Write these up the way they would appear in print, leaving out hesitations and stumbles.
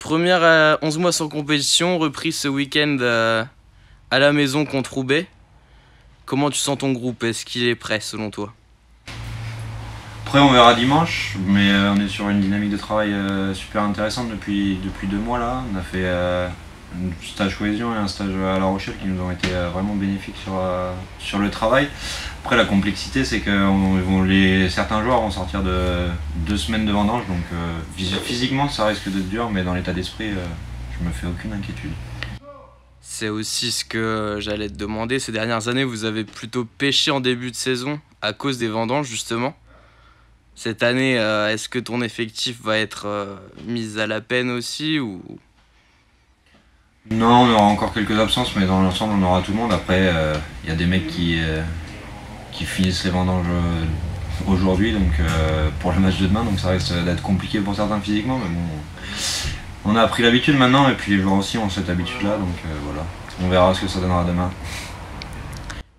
Première 11 mois sans compétition, reprise ce week-end à la maison contre Roubaix. Comment tu sens ton groupe? Est-ce qu'il est prêt selon toi? Après on verra dimanche, mais on est sur une dynamique de travail super intéressante depuis 2 mois là. On a fait un stage cohésion et un stage à La Rochelle qui nous ont été vraiment bénéfiques sur le travail. Après la complexité c'est que certains joueurs vont sortir de 2 semaines de vendange, donc physiquement ça risque d'être dur, mais dans l'état d'esprit je me fais aucune inquiétude. C'est aussi ce que j'allais te demander. Ces dernières années, vous avez plutôt pêché en début de saison à cause des vendanges, justement. Cette année, est-ce que ton effectif va être mis à la peine aussi ou... Non, on aura encore quelques absences, mais dans l'ensemble, on aura tout le monde. Après, y a des mecs qui finissent les vendanges aujourd'hui, donc pour le match de demain, donc ça risque d'être compliqué pour certains physiquement, mais bon... On a pris l'habitude maintenant, et puis les joueurs aussi ont cette habitude-là, donc voilà. On verra ce que ça donnera demain.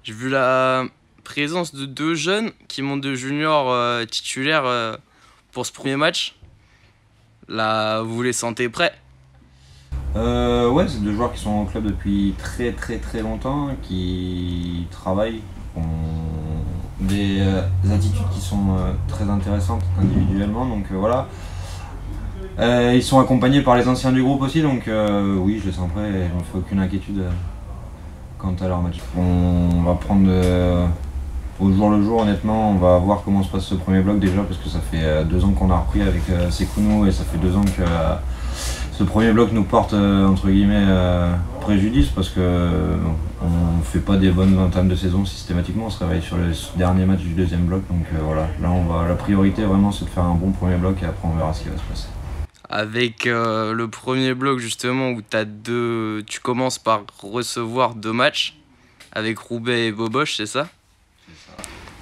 J'ai vu la présence de 2 jeunes qui montent de juniors titulaires pour ce premier match. Là, vous les sentez prêts? Ouais, c'est 2 joueurs qui sont au club depuis très longtemps, qui travaillent, ont des attitudes qui sont très intéressantes individuellement, donc voilà. Ils sont accompagnés par les anciens du groupe aussi, donc oui, je les sens prêts et je ne me fais aucune inquiétude quant à leur match. On va prendre au jour le jour, honnêtement, on va voir comment se passe ce premier bloc déjà, parce que ça fait 2 ans qu'on a repris avec Sekounou et ça fait 2 ans que ce premier bloc nous porte entre guillemets préjudice, parce que on fait pas des bonnes entames de saison systématiquement, on se réveille sur le dernier match du 2e bloc, donc voilà, là la priorité vraiment c'est de faire un bon premier bloc et après on verra ce qui va se passer. Avec le premier bloc justement où tu commences par recevoir 2 matchs avec Roubaix et Boboche, c'est ça? C'est ça.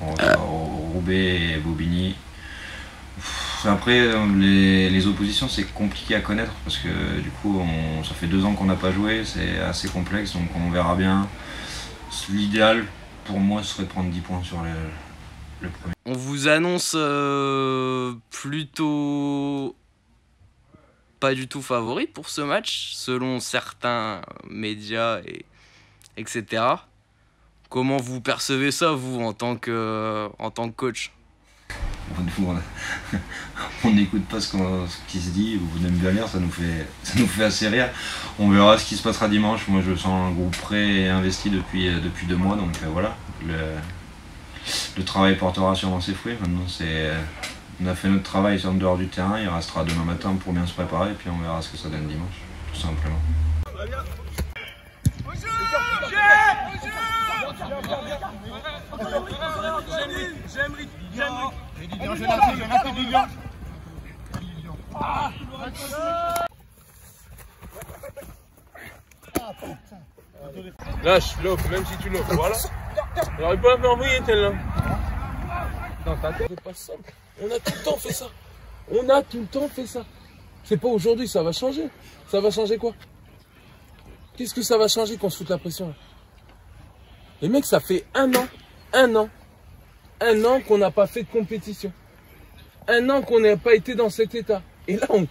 On reçoit Roubaix et Bobigny. Après les oppositions c'est compliqué à connaître parce que du coup ça fait 2 ans qu'on n'a pas joué, c'est assez complexe, donc on verra bien. L'idéal pour moi serait de prendre 10 points sur le premier. On vous annonce plutôt pas du tout favori pour ce match, selon certains médias, etc. Comment vous percevez ça, vous, en tant que coach? On n'écoute pas ce qui se dit, vous aimez bien lire, ça nous fait assez rire. On verra ce qui se passera dimanche. Moi je sens un groupe prêt et investi depuis 2 mois, donc voilà. Le travail portera sûrement ses fruits. Maintenant on a fait notre travail sur le dehors du terrain, il restera demain matin pour bien se préparer et puis on verra ce que ça donne dimanche, tout simplement. Lâche, l'offre, même si tu l'offres, voilà. On n'aurait pas à m'envoyer celle-là. Dans ta tête, c'est pas simple. On a tout le temps fait ça. On a tout le temps fait ça. C'est pas aujourd'hui, ça va changer. Ça va changer quoi? Qu'est-ce que ça va changer qu'on se foute la pression là? Les mecs, ça fait 1 an qu'on n'a pas fait de compétition. 1 an qu'on n'a pas été dans cet état. Et là, on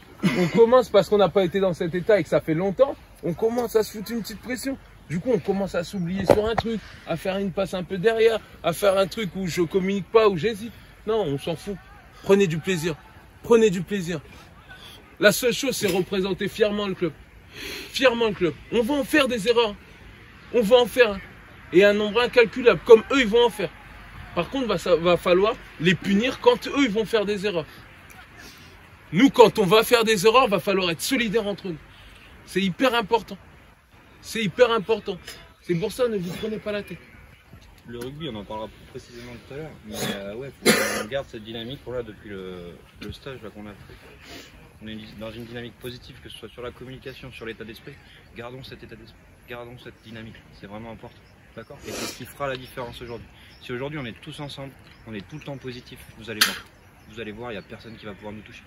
commence, parce qu'on n'a pas été dans cet état et que ça fait longtemps, on commence à se foutre une petite pression. Du coup, on commence à s'oublier sur un truc, à faire une passe un peu derrière, à faire un truc où je communique pas, où j'hésite. Non, on s'en fout. Prenez du plaisir. Prenez du plaisir. La seule chose, c'est représenter fièrement le club. Fièrement le club. On va en faire des erreurs. On va en faire. Et un nombre incalculable, comme eux, ils vont en faire. Par contre, va falloir les punir quand eux, ils vont faire des erreurs. Nous, quand on va faire des erreurs, va falloir être solidaires entre nous. C'est hyper important. C'est hyper important. C'est pour ça, ne vous prenez pas la tête. Le rugby, on en parlera plus précisément tout à l'heure. Mais ouais, faut qu'on garde cette dynamique là depuis le stage qu'on a fait. On est dans une dynamique positive, que ce soit sur la communication, sur l'état d'esprit. Gardons cet état d'esprit, gardons cette dynamique. C'est vraiment important. D'accord? Et c'est ce qui fera la différence aujourd'hui. Si aujourd'hui on est tous ensemble, on est tout le temps positif, vous allez voir. Vous allez voir, il n'y a personne qui va pouvoir nous toucher.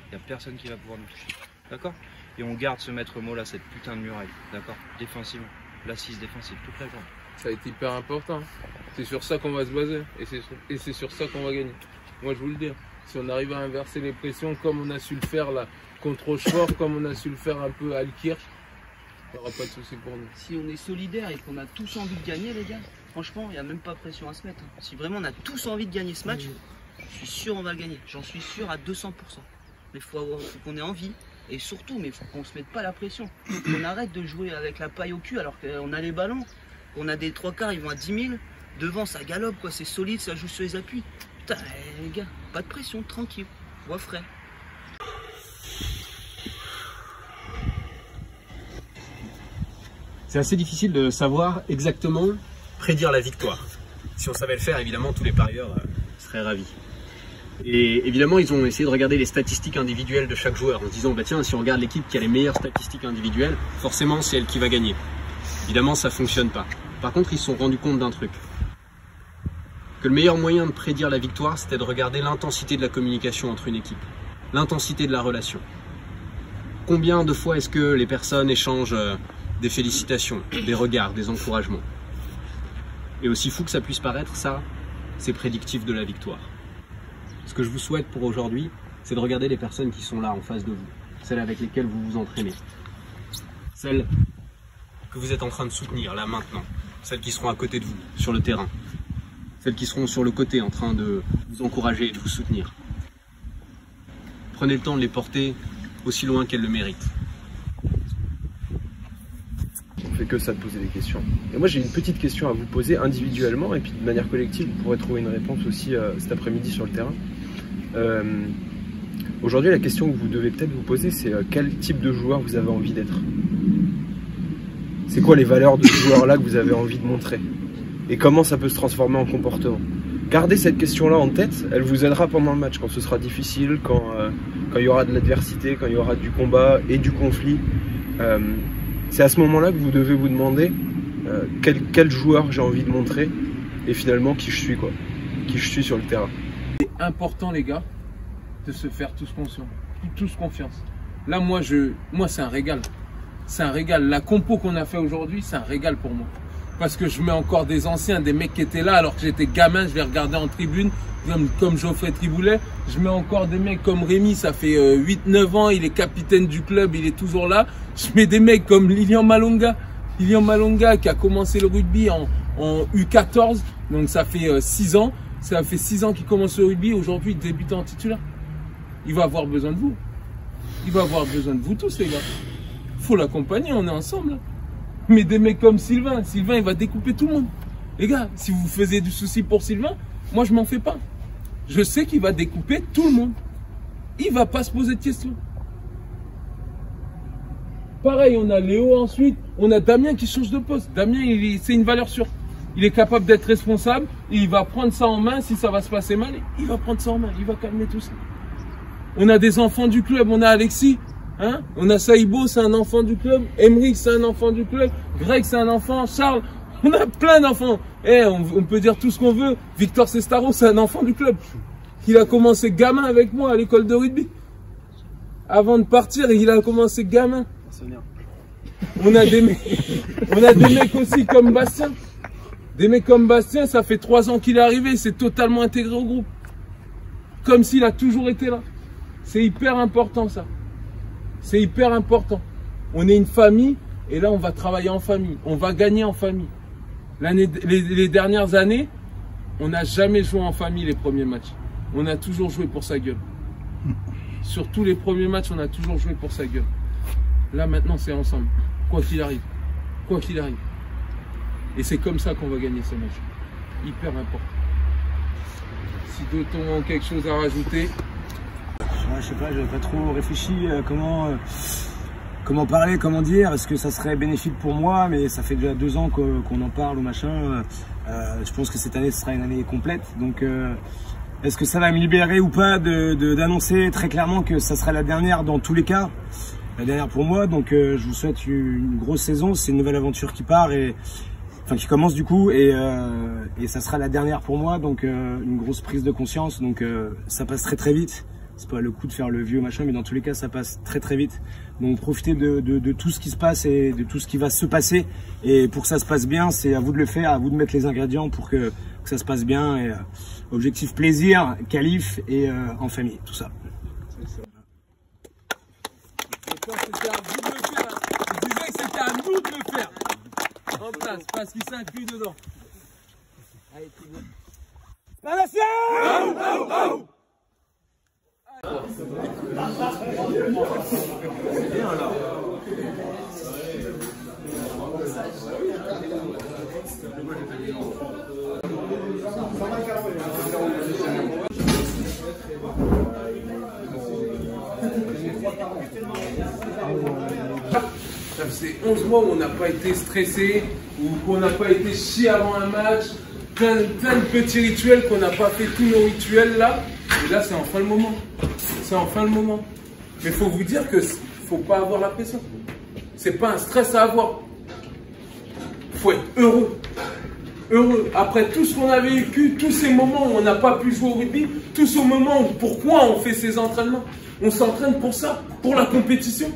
Il n'y a personne qui va pouvoir nous toucher. D'accord? Et on garde ce maître mot là, cette putain de muraille. D'accord? Défensivement. L'assise défensive toute la journée. Ça va être hyper important. C'est sur ça qu'on va se baser. Et c'est sur ça qu'on va gagner. Moi je vous le dis. Si on arrive à inverser les pressions comme on a su le faire là contre Rochefort, comme on a su le faire un peu à Alkirch, il n'y aura pas de souci pour nous. Si on est solidaire et qu'on a tous envie de gagner, les gars, franchement, il n'y a même pas pression à se mettre. Si vraiment on a tous envie de gagner ce match, je suis sûr on va le gagner. J'en suis sûr à 200%. Mais il faut qu'on ait envie. Et surtout, mais il faut qu'on se mette pas la pression. On arrête de jouer avec la paille au cul alors qu'on a les ballons. On a des 3/4, ils vont à 10 000. Devant, ça galope, quoi. C'est solide, ça joue sur les appuis. Putain, les gars, pas de pression, tranquille. Voix frais. C'est assez difficile de savoir exactement prédire la victoire. Si on savait le faire, évidemment, tous les parieurs seraient ravis. Et évidemment, ils ont essayé de regarder les statistiques individuelles de chaque joueur en se disant, bah tiens, si on regarde l'équipe qui a les meilleures statistiques individuelles, forcément, c'est elle qui va gagner. Évidemment, ça ne fonctionne pas. Par contre, ils se sont rendus compte d'un truc. Que le meilleur moyen de prédire la victoire, c'était de regarder l'intensité de la communication entre une équipe, l'intensité de la relation. Combien de fois est-ce que les personnes échangent des félicitations, des regards, des encouragements? Et aussi fou que ça puisse paraître, ça, c'est prédictif de la victoire. Ce que je vous souhaite pour aujourd'hui, c'est de regarder les personnes qui sont là en face de vous, celles avec lesquelles vous vous entraînez, celles que vous êtes en train de soutenir là maintenant, celles qui seront à côté de vous sur le terrain, celles qui seront sur le côté en train de vous encourager et de vous soutenir. Prenez le temps de les porter aussi loin qu'elles le méritent. On fait que ça de poser des questions. Et moi j'ai une petite question à vous poser individuellement et puis de manière collective vous pourrez trouver une réponse aussi cet après-midi sur le terrain. Aujourd'hui la question que vous devez peut-être vous poser c'est quel type de joueur vous avez envie d'être? C'est quoi les valeurs de ce joueur-là que vous avez envie de montrer? Et comment ça peut se transformer en comportement? Gardez cette question-là en tête, elle vous aidera pendant le match, quand ce sera difficile, quand il y aura de l'adversité, quand il y aura du combat et du conflit. C'est à ce moment-là que vous devez vous demander quel joueur j'ai envie de montrer et finalement qui je suis, quoi. Qui je suis sur le terrain. C'est important les gars de se faire tous confiance. Là moi c'est un régal. C'est un régal. La compo qu'on a fait aujourd'hui, c'est un régal pour moi. Parce que je mets encore des anciens, des mecs qui étaient là alors que j'étais gamin, je les regardais en tribune, comme Geoffrey Triboulet. Je mets encore des mecs comme Rémi, ça fait 8-9 ans, il est capitaine du club, il est toujours là. Je mets des mecs comme Lilian Malonga qui a commencé le rugby en U14, donc ça fait 6 ans. Ça fait 6 ans qu'il commence le rugby, aujourd'hui il débute en titulaire. Il va avoir besoin de vous. Il va avoir besoin de vous tous les gars. Faut l'accompagner, on est ensemble. Mais des mecs comme Sylvain, il va découper tout le monde. Les gars, si vous faisiez du souci pour Sylvain, moi je m'en fais pas. Je sais qu'il va découper tout le monde. Il va pas se poser de questions. Pareil, on a Léo ensuite, on a Damien qui change de poste. Damien, c'est une valeur sûre. Il est capable d'être responsable et il va prendre ça en main. Si ça va se passer mal, il va prendre ça en main, il va calmer tout ça. On a des enfants du club, on a Alexis. Hein, on a Saïbo, c'est un enfant du club. Emeric, c'est un enfant du club. Greg, c'est un enfant. Charles, on a plein d'enfants. On peut dire tout ce qu'on veut. Victor Sestaro, c'est un enfant du club. Il a commencé gamin avec moi à l'école de rugby. Avant de partir, il a commencé gamin. On a des mecs aussi comme Bastien. Des mecs comme Bastien, ça fait 3 ans qu'il est arrivé. C'est totalement intégré au groupe. Comme s'il a toujours été là. C'est hyper important ça. C'est hyper important. On est une famille et là on va travailler en famille. On va gagner en famille. Les dernières années, on n'a jamais joué en famille les premiers matchs. On a toujours joué pour sa gueule. Sur tous les premiers matchs, on a toujours joué pour sa gueule. Là maintenant c'est ensemble. Quoi qu'il arrive. Quoi qu'il arrive. Et c'est comme ça qu'on va gagner ce match. Hyper important. Si d'autres ont quelque chose à rajouter. Je sais pas, j'avais pas trop réfléchi comment parler, comment dire, est-ce que ça serait bénéfique pour moi, mais ça fait déjà 2 ans qu'on en parle ou machin. Je pense que cette année ce sera une année complète, donc est-ce que ça va me libérer ou pas d'annoncer très clairement que ça sera la dernière dans tous les cas, la dernière pour moi, donc je vous souhaite une grosse saison, c'est une nouvelle aventure qui part qui commence du coup et ça sera la dernière pour moi, donc une grosse prise de conscience, donc ça passe très très vite. c'est pas le coup de faire le vieux machin, mais dans tous les cas, ça passe très très vite. Donc profitez de tout ce qui se passe et de tout ce qui va se passer. Et pour que ça se passe bien, c'est à vous de le faire, à vous de mettre les ingrédients pour que ça se passe bien. Et, objectif plaisir, qualif et en famille, tout ça. C'était à vous de le faire. Je disais que c'était à nous de le faire. En place, parce qu'il s'inclut dedans. Allez, tout bon. La nation! C'est bien là. Ça faisait 11 mois où on n'a pas été stressé, ou qu'on n'a pas été chier avant un match, plein de petits rituels qu'on n'a pas fait tous nos rituels là. Et là, c'est enfin le moment. C'est enfin le moment. Mais il faut vous dire que faut pas avoir la pression. C'est pas un stress à avoir. Faut être heureux. Heureux. Après tout ce qu'on a vécu, tous ces moments où on n'a pas pu jouer au rugby, tous ces moments où pourquoi on fait ces entraînements. On s'entraîne pour ça, pour la compétition.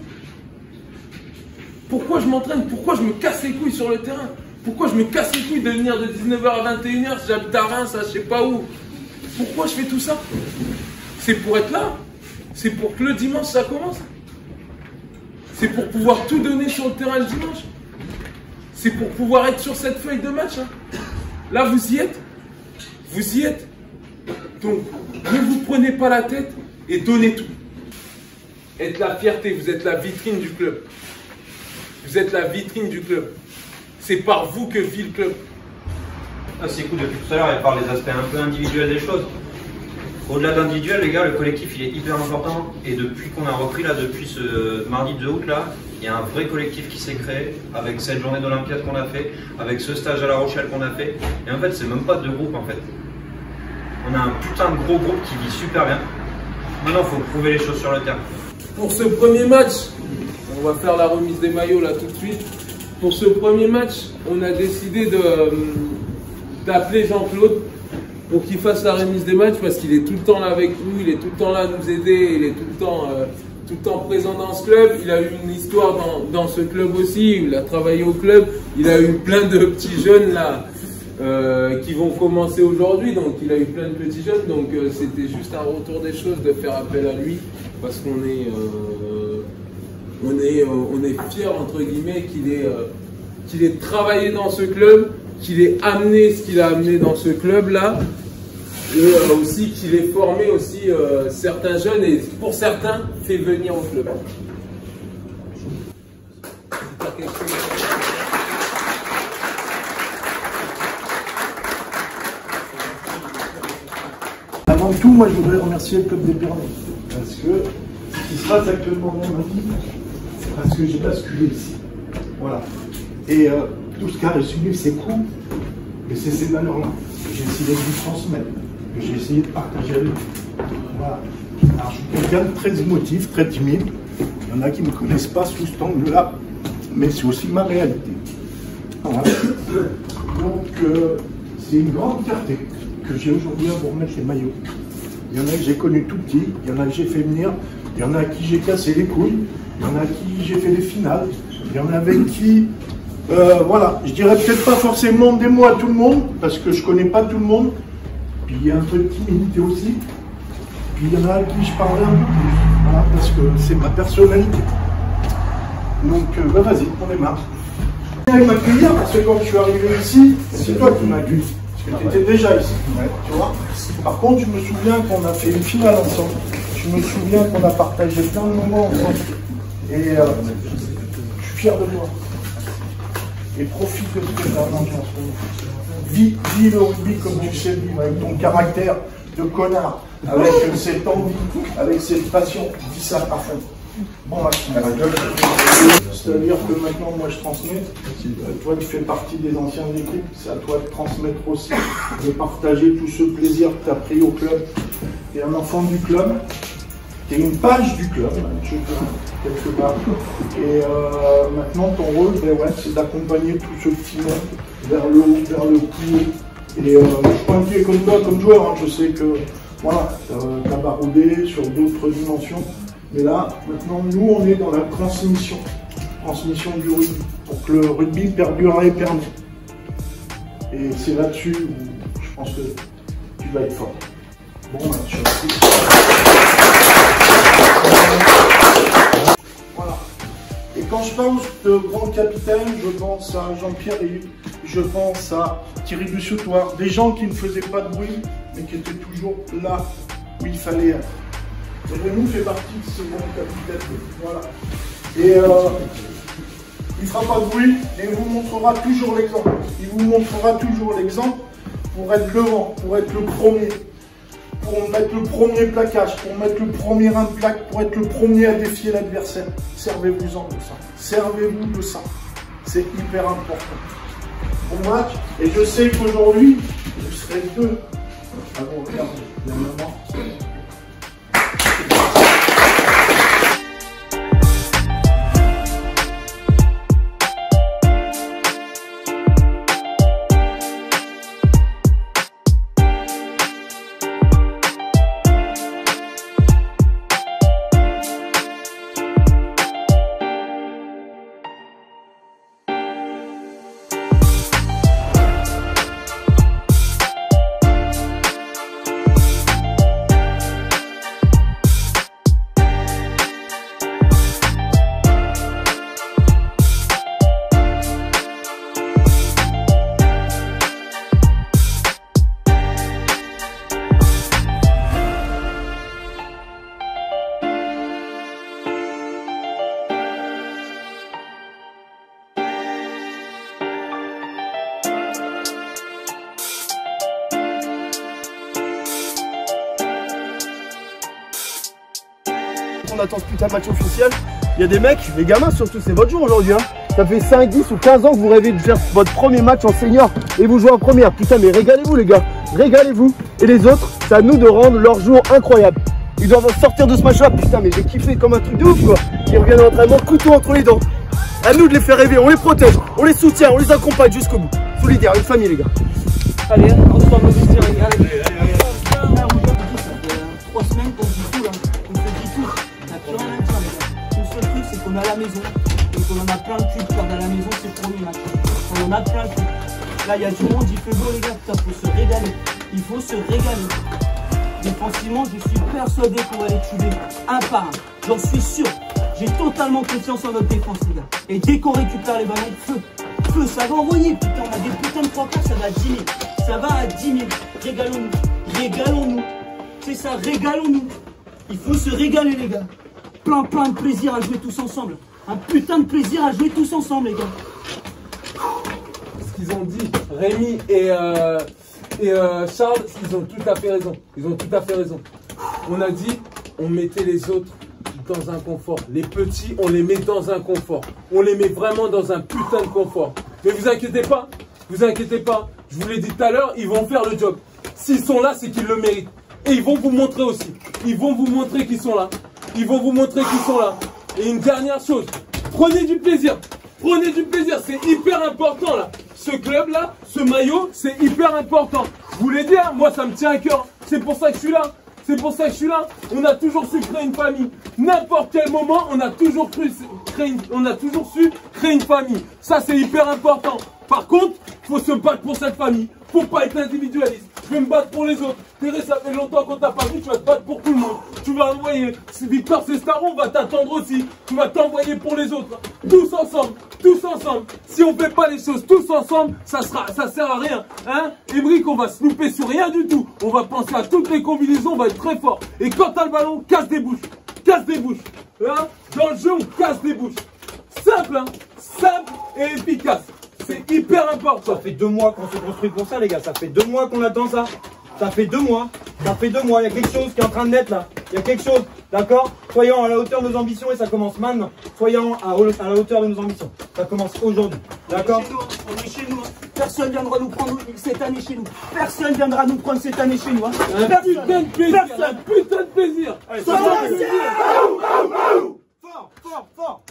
Pourquoi je m'entraîne? Pourquoi je me casse les couilles sur le terrain? Pourquoi je me casse les couilles de venir de 19h à 21h si j'habite à Reims, je sais pas où? Pourquoi je fais tout ça? C'est pour être là. C'est pour que le dimanche ça commence. C'est pour pouvoir tout donner sur le terrain le dimanche. C'est pour pouvoir être sur cette feuille de match. Hein. Là vous y êtes. Vous y êtes. Donc ne vous prenez pas la tête et donnez tout. Être la fierté, vous êtes la vitrine du club. Vous êtes la vitrine du club. C'est par vous que vit le club. Ah, c'est cool, depuis tout à l'heure, elle parle des aspects un peu individuels des choses. Au-delà de l'individuel, les gars, le collectif, il est hyper important. Et depuis qu'on a repris, là, depuis ce mardi 2 août, là, il y a un vrai collectif qui s'est créé avec cette journée d'Olympiade qu'on a fait, avec ce stage à La Rochelle qu'on a fait. Et en fait, c'est même pas deux groupes, en fait. On a un putain de gros groupe qui vit super bien. Maintenant, il faut prouver les choses sur le terrain. Pour ce premier match, on va faire la remise des maillots là tout de suite. Pour ce premier match, on a décidé d'appeler Jean-Claude pour qu'il fasse la remise des matchs parce qu'il est tout le temps là avec nous, il est tout le temps là à nous aider, il est tout le temps présent dans ce club. Il a eu une histoire dans ce club aussi, il a travaillé au club, il a eu plein de petits jeunes là qui vont commencer aujourd'hui, donc il a eu plein de petits jeunes, donc c'était juste un retour des choses de faire appel à lui parce qu'on est fiers entre guillemets qu'il ait travaillé dans ce club, qu'il ait amené ce qu'il a amené dans ce club là, et aussi qu'il ait formé aussi certains jeunes et pour certains fait venir au club. Avant tout, moi je voudrais remercier le club des Pyramides parce que ce qui se passe actuellement dans ma vie, c'est parce que j'ai basculé ici. Voilà. Et tout ce qu'a résumé ces coups, et c'est ces valeurs-là que j'ai essayé de vous transmettre, que j'ai essayé de partager avec vous. Voilà. Alors je suis quelqu'un de très émotif, très timide. Il y en a qui ne me connaissent pas sous cet angle-là, mais c'est aussi ma réalité. Voilà. Donc c'est une grande fierté que j'ai aujourd'hui à vous remettre les maillots. Il y en a que j'ai connu tout petit, il y en a que j'ai fait venir, il y en a à qui j'ai cassé les couilles, il y en a à qui j'ai fait des finales, il y en a avec qui, voilà, je dirais peut-être pas forcément des mots à tout le monde, parce que je connais pas tout le monde, puis il y a un peu de timidité aussi, puis il y en a à qui je parle un peu plus, voilà, parce que c'est ma personnalité. Donc, bah vas-y, on démarre. Viens m'accueillir, parce que quand je suis arrivé ici, c'est toi qui m'as accueilli. Parce que tu étais déjà ici, tu vois. Par contre, je me souviens qu'on a fait une finale ensemble. Je me souviens qu'on a partagé plein de moments ensemble. Et je suis fier de toi. Et profite de ce que tu as mangé en ce moment. Vis le rugby comme tu sais vivre, avec ton caractère de connard, avec cette envie, avec cette passion. Vis ça à fond. Bon, c'est-à-dire que maintenant, moi, je transmets. Toi, tu fais partie des anciens de l'équipe. C'est à toi de transmettre aussi, de partager tout ce plaisir que tu as pris au club. Tu es un enfant du club. Tu es une page du club, quelque part. Et maintenant, ton rôle, ben ouais, c'est d'accompagner tout ce petit monde vers le haut, vers le plus haut. Et je suis pas inquiet comme toi, comme joueur. Hein. Je sais que voilà, cabaroudé sur d'autres dimensions. Mais là, maintenant, nous, on est dans la transmission du rugby, pour que le rugby perdure et permet. Et c'est là-dessus où je pense que tu vas être fort. Bon, match. Voilà. Et quand je pense de grands capitaines, je pense à Jean-Pierre Rive, je pense à Thierry Bussoutoir, des gens qui ne faisaient pas de bruit, mais qui étaient toujours là où il fallait être. Et Rémi fait partie de ces grands capitaines. Voilà. Et il ne fera pas de bruit, mais il vous montrera toujours l'exemple. Il vous montrera toujours l'exemple pour être devant, pour être le premier, pour mettre le premier plaquage, pour mettre le premier impact, pour être le premier à défier l'adversaire. Servez-vous-en de ça. Servez-vous de ça. C'est hyper important. Bon match. Et je sais qu'aujourd'hui, vous serez deux. Ah bon, regarde, il y a un moment. On attend ce putain de match officiel. Il y a des mecs, les gamins surtout, c'est votre jour aujourd'hui. Hein. Ça fait 5, 10 ou 15 ans que vous rêvez de faire votre premier match en senior et vous jouez en première. Putain, mais régalez-vous les gars, régalez-vous. Et les autres, c'est à nous de rendre leur jour incroyable. Ils doivent sortir de ce match-là. Putain, mais j'ai kiffé comme un truc de ouf quoi. Ils reviennent à l'entraînement, couteau entre les dents. À nous de les faire rêver, on les protège, on les soutient, on les accompagne jusqu'au bout. Solidaire, une famille les gars. Allez, on se forme au vestiaire les gars. 3 semaines qu'on dit tout là. On se dit tout. On n'a plus rien à dire les gars. Le seul truc c'est qu'on est à la maison. Donc on en a plein de cul de perdre à la maison, c'est le premier match. On en a plein de cul. Là il y a du monde, il fait beau les gars, putain, faut se régaler. Il faut se régaler. Défensivement, je suis persuadé qu'on va les tuer un par un. J'en suis sûr. J'ai totalement confiance en notre défense les gars. Et dès qu'on récupère les ballons, feu. Feu, ça va envoyer, putain, on a des putains de 3 quarts, ça va à 10 000. Ça va à 10 000. Régalons-nous. Régalons-nous. C'est ça, régalons-nous. Il faut se régaler les gars. Plein de plaisir à jouer tous ensemble. Un putain de plaisir à jouer tous ensemble les gars. Ce qu'ils ont dit, Rémi et Charles, ils ont tout à fait raison. Ils ont tout à fait raison. On a dit, on mettait les autres dans un confort. Les petits, on les met dans un confort. On les met vraiment dans un putain de confort. Mais vous inquiétez pas, je vous l'ai dit tout à l'heure, ils vont faire le job. S'ils sont là, c'est qu'ils le méritent. Et ils vont vous montrer aussi. Ils vont vous montrer qu'ils sont là. Ils vont vous montrer qu'ils sont là. Et une dernière chose, prenez du plaisir. Prenez du plaisir, c'est hyper important là. Ce club là, ce maillot, c'est hyper important. Je vous l'ai dit, hein, moi ça me tient à cœur. C'est pour ça que je suis là. C'est pour ça que je suis là. On a toujours su créer une famille. N'importe quel moment, on a toujours su créer une famille. Ça, c'est hyper important. Par contre, faut se battre pour cette famille. Faut pas être individualiste. Je vais me battre pour les autres. Thérèse, ça fait longtemps qu'on t'a pas vu, tu vas te battre pour tout le monde. Tu vas envoyer. Victor Cestaron va t'attendre aussi. Tu vas t'envoyer pour les autres. Tous ensemble. Tous ensemble. Si on fait pas les choses tous ensemble, ça sert à rien. Hein? Émeric, on va se louper sur rien du tout. On va penser à toutes les combinaisons, on va être très fort. Et quand t'as le ballon, casse des bouches. Casse des bouches. Hein? Dans le jeu, on casse des bouches. Simple, hein? Simple et efficace. C'est hyper important. Ça fait 2 mois qu'on se construit pour ça, les gars. Ça fait 2 mois qu'on attend ça. Ça fait 2 mois. Ça fait 2 mois. Il y a quelque chose qui est en train de naître là. Il y a quelque chose. D'accord? Soyons à la hauteur de nos ambitions et ça commence maintenant. Soyons à la hauteur de nos ambitions. Ça commence aujourd'hui. D'accord? On est chez nous. Personne viendra nous prendre cette année chez nous. Personne viendra nous prendre cette année chez nous. Hein. Un putain de plaisir. Un putain de plaisir. Allez, fort, fort, fort.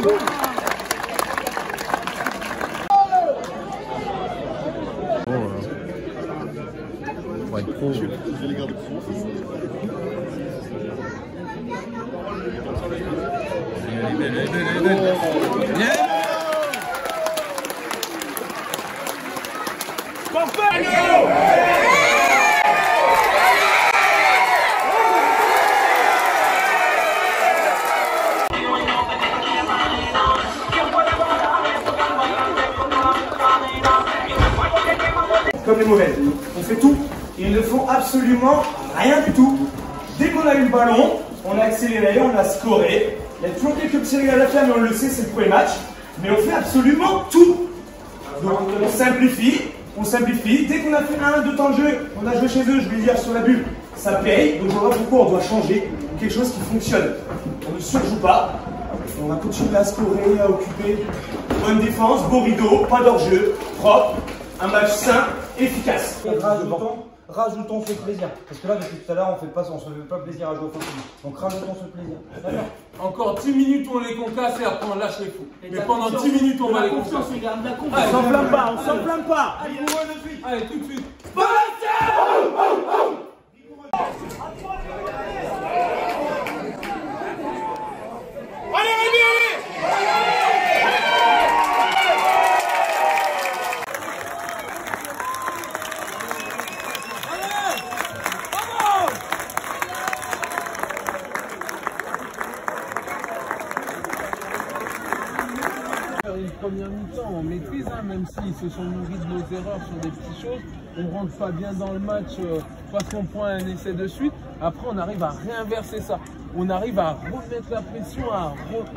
Pour être pro. Comme les mauvaises. On fait tout. Ils ne font absolument rien du tout. Dès qu'on a eu le ballon, on a accéléré, on a scoré. Il y a toujours quelques petits réglages à faire, mais on le sait, c'est le premier match. Mais on fait absolument tout. Donc on simplifie, on simplifie. Dès qu'on a fait 1-2 temps de jeu, on a joué chez eux, je vais dire sur la bulle, ça paye. Donc je vois pourquoi on doit changer quelque chose qui fonctionne. On ne surjoue pas. On va continuer à scorer, à occuper. Bonne défense, beau rideau, pas d'hors-jeu, propre. Un match simple, efficace. Rajoutons ce plaisir. Parce que là, depuis tout à l'heure, on ne se fait pas plaisir à jouer au football. Donc rajoutons ce plaisir. Encore 10 minutes, on les concasse et après on lâche les fous. Mais pendant 10 minutes, on va les concasser. On s'enflamme pas, on s'enflamme pas. Allez, tout de suite. Une première mi-temps, on maîtrise, hein, même s'ils se sont nourris de nos erreurs sur des petites choses. On rentre pas bien dans le match parce qu'on prend un essai de suite. Après, on arrive à réinverser ça. On arrive à remettre la pression,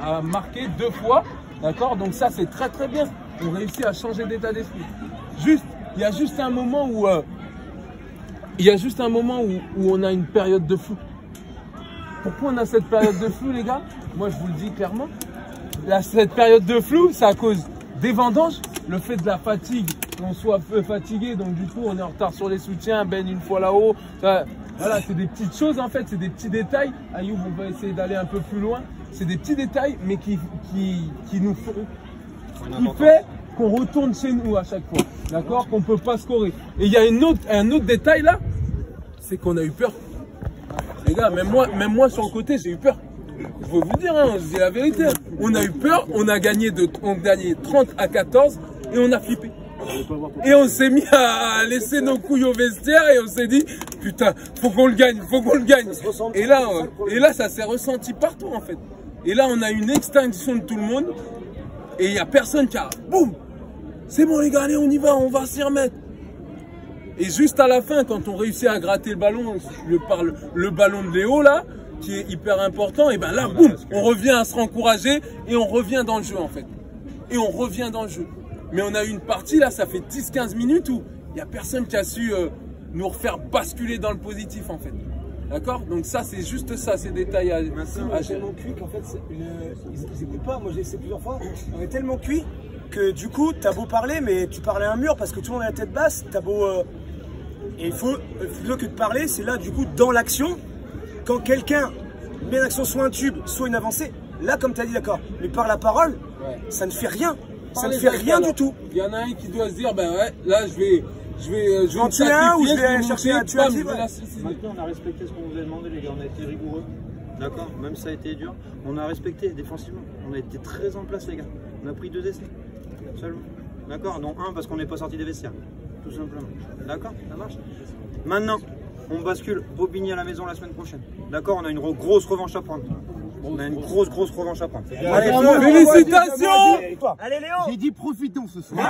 à marquer 2 fois. D'accord? Donc ça, c'est très très bien. On réussit à changer d'état d'esprit. Il y a juste un moment où on a une période de flou. Pourquoi on a cette période de flou, les gars? Moi, je vous le dis clairement. Cette période de flou, c'est à cause des vendanges, le fait de la fatigue, qu'on soit un peu fatigué, donc du coup on est en retard sur les soutiens, Ben une fois là-haut. Voilà, c'est des petites choses en fait, c'est des petits détails. Ayoub, on va essayer d'aller un peu plus loin. C'est des petits détails, mais qui nous font, qui fait qu'on retourne chez nous à chaque fois, d'accord, qu'on peut pas scorer. Et il y a un autre détail là, c'est qu'on a eu peur. Les gars, même moi sur le côté, j'ai eu peur. Je veux vous dire, hein, je dis la vérité. On a eu peur, on a gagné 30-14 et on a flippé. Et on s'est mis à laisser nos couilles au vestiaire et on s'est dit, putain, faut qu'on le gagne, faut qu'on le gagne. Et là, ça s'est ressenti partout en fait. Et là, on a une extinction de tout le monde et il n'y a personne qui a, boum, c'est bon les gars, allez, on y va, on va s'y remettre. Et juste à la fin, quand on réussit à gratter le ballon, le ballon de Léo là, qui est hyper important, et ben là, boum, on revient à se rencourager et on revient dans le jeu en fait. Et on revient dans le jeu. Mais on a eu une partie là, ça fait 10-15 minutes où il n'y a personne qui a su nous refaire basculer dans le positif en fait. D'accord? Donc ça, c'est juste ça, ces détails à gérer. On est tellement cuit qu'en fait, ils n'écoutent pas. Moi, j'ai essayé plusieurs fois. On est tellement cuit que du coup, t'as beau parler, mais tu parlais à un mur parce que tout le monde a la tête basse. T'as beau... Et il faut, plutôt que de parler, c'est là, du coup, dans l'action. Quand quelqu'un met l'action soit un tube, soit une avancée, là, comme tu as dit, d'accord. Mais par la parole, ça ne fait rien. Ça ne fait rien du tout. Il y en a un qui doit se dire, ben ouais, là, je vais en tuer un ou je vais chercher à tuer un type. Maintenant, on a respecté ce qu'on vous a demandé, les gars. On a été rigoureux. D'accord? Même si ça a été dur, on a respecté défensivement. On a été très en place, les gars. On a pris 2 essais. Seulement. D'accord? Dont un parce qu'on n'est pas sorti des vestiaires. Tout simplement. D'accord? Ça marche? Maintenant, on bascule Bobigny à la maison la semaine prochaine. D'accord? On a une grosse revanche à prendre. On a une grosse revanche à prendre. Allez, félicitations! Allez Léo! J'ai dit profitons ce soir.